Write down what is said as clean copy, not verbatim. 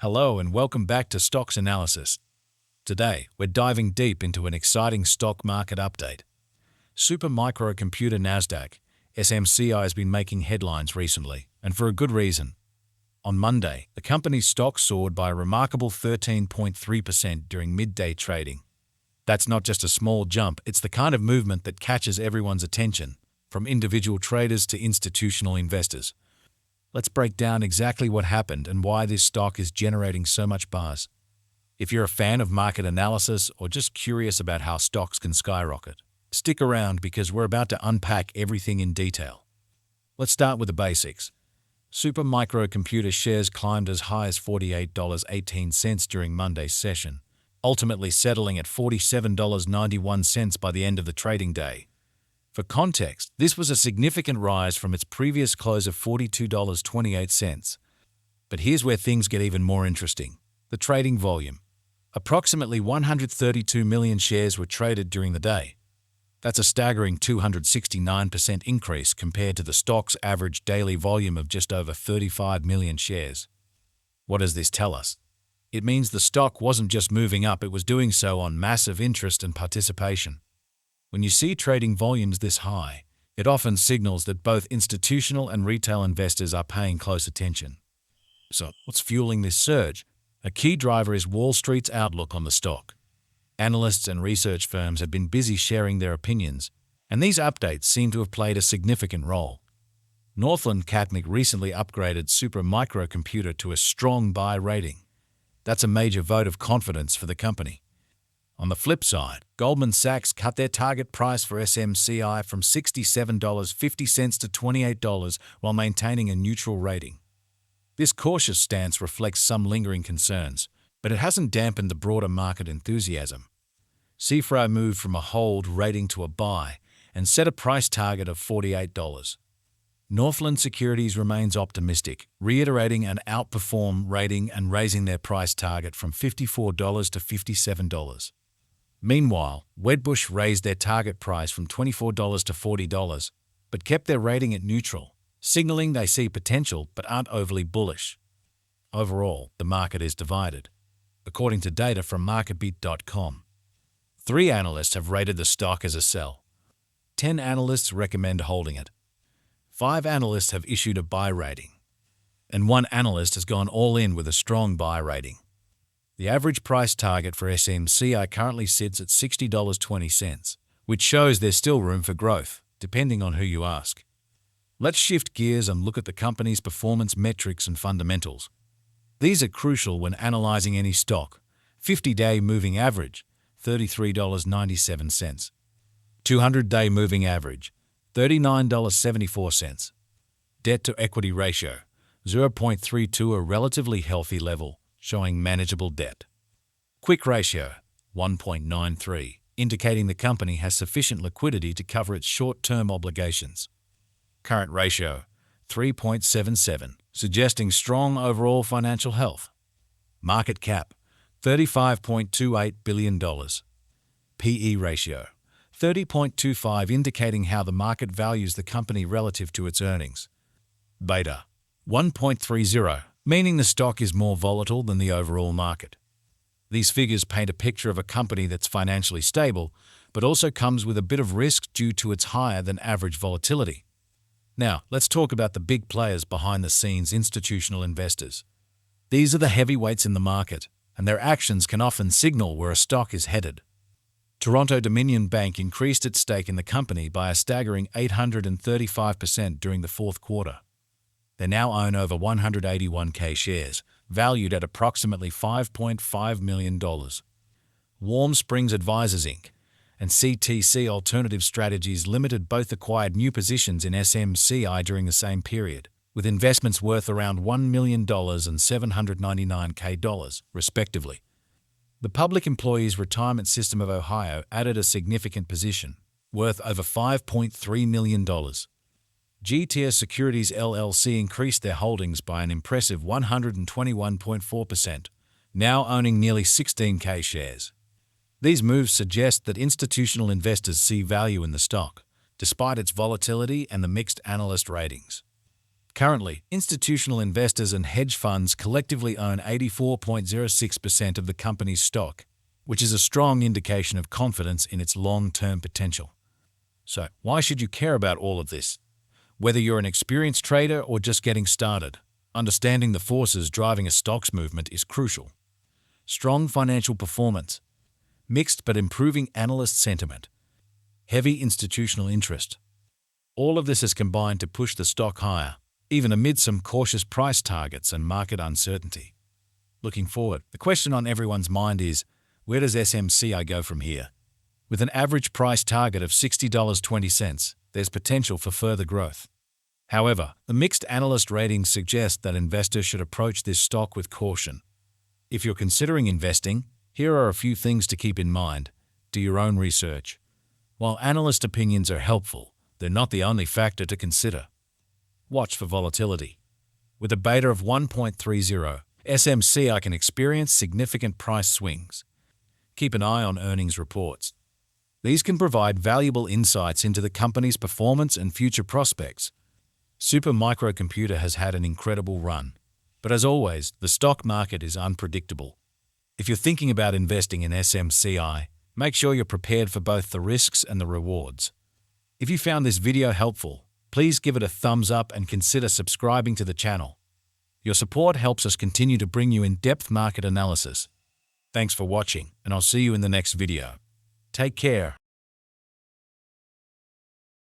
Hello and welcome back to Stocks Analysis. Today, we're diving deep into an exciting stock market update. Supermicrocomputer NASDAQ, SMCI has been making headlines recently, and for a good reason. On Monday, the company's stock soared by a remarkable 13.3% during midday trading. That's not just a small jump, it's the kind of movement that catches everyone's attention, from individual traders to institutional investors. Let's break down exactly what happened and why this stock is generating so much buzz. If you're a fan of market analysis or just curious about how stocks can skyrocket, stick around because we're about to unpack everything in detail. Let's start with the basics. Supermicrocomputer shares climbed as high as $48.18 during Monday's session, ultimately settling at $47.91 by the end of the trading day. For context, this was a significant rise from its previous close of $42.28. But here's where things get even more interesting. The trading volume. Approximately 132 million shares were traded during the day. That's a staggering 269% increase compared to the stock's average daily volume of just over 35 million shares. What does this tell us? It means the stock wasn't just moving up, it was doing so on massive interest and participation. When you see trading volumes this high, it often signals that both institutional and retail investors are paying close attention. So, what's fueling this surge? A key driver is Wall Street's outlook on the stock. Analysts and research firms have been busy sharing their opinions, and these updates seem to have played a significant role. Northland Capmk recently upgraded Supermicrocomputer to a strong buy rating. That's a major vote of confidence for the company. On the flip side, Goldman Sachs cut their target price for SMCI from $67.50 to $28 while maintaining a neutral rating. This cautious stance reflects some lingering concerns, but it hasn't dampened the broader market enthusiasm. CFRA moved from a hold rating to a buy and set a price target of $48. Northland Securities remains optimistic, reiterating an outperform rating and raising their price target from $54 to $57. Meanwhile, Wedbush raised their target price from $24 to $40, but kept their rating at neutral, signaling they see potential but aren't overly bullish. Overall, the market is divided. According to data from marketbeat.com, 3 analysts have rated the stock as a sell. 10 analysts recommend holding it. 5 analysts have issued a buy rating. And 1 analyst has gone all in with a strong buy rating. The average price target for SMCI currently sits at $60.20, which shows there's still room for growth, depending on who you ask. Let's shift gears and look at the company's performance metrics and fundamentals. These are crucial when analyzing any stock. 50-day moving average, $33.97. 200-day moving average, $39.74. Debt-to-equity ratio, 0.32, a relatively healthy level, showing manageable debt. Quick ratio, 1.93, indicating the company has sufficient liquidity to cover its short-term obligations. Current ratio, 3.77, suggesting strong overall financial health. Market cap, $35.28 billion. PE ratio, 30.25, indicating how the market values the company relative to its earnings. Beta, 1.30, meaning the stock is more volatile than the overall market. These figures paint a picture of a company that's financially stable, but also comes with a bit of risk due to its higher than average volatility. Now, let's talk about the big players behind the scenes, institutional investors. These are the heavyweights in the market, and their actions can often signal where a stock is headed. Toronto Dominion Bank increased its stake in the company by a staggering 835% during the fourth quarter. They now own over 181,000 shares, valued at approximately $5.5 million. Warm Springs Advisors Inc. and CTC Alternative Strategies Limited both acquired new positions in SMCI during the same period, with investments worth around $1 million and $799,000, respectively. The Public Employees Retirement System of Ohio added a significant position, worth over $5.3 million. GTS Securities LLC increased their holdings by an impressive 121.4%, now owning nearly 16,000 shares. These moves suggest that institutional investors see value in the stock, despite its volatility and the mixed analyst ratings. Currently, institutional investors and hedge funds collectively own 84.06% of the company's stock, which is a strong indication of confidence in its long-term potential. So, why should you care about all of this? Whether you're an experienced trader or just getting started, understanding the forces driving a stock's movement is crucial. Strong financial performance, mixed but improving analyst sentiment, heavy institutional interest. All of this has combined to push the stock higher, even amid some cautious price targets and market uncertainty. Looking forward, the question on everyone's mind is, where does SMCI go from here? With an average price target of $60.20, there's potential for further growth. However, the mixed analyst ratings suggest that investors should approach this stock with caution. If you're considering investing, here are a few things to keep in mind. Do your own research. While analyst opinions are helpful, they're not the only factor to consider. Watch for volatility. With a beta of 1.30, SMCI can experience significant price swings. Keep an eye on earnings reports. These can provide valuable insights into the company's performance and future prospects. Supermicrocomputer has had an incredible run. But as always, the stock market is unpredictable. If you're thinking about investing in SMCI, make sure you're prepared for both the risks and the rewards. If you found this video helpful, please give it a thumbs up and consider subscribing to the channel. Your support helps us continue to bring you in-depth market analysis. Thanks for watching, and I'll see you in the next video. Take care.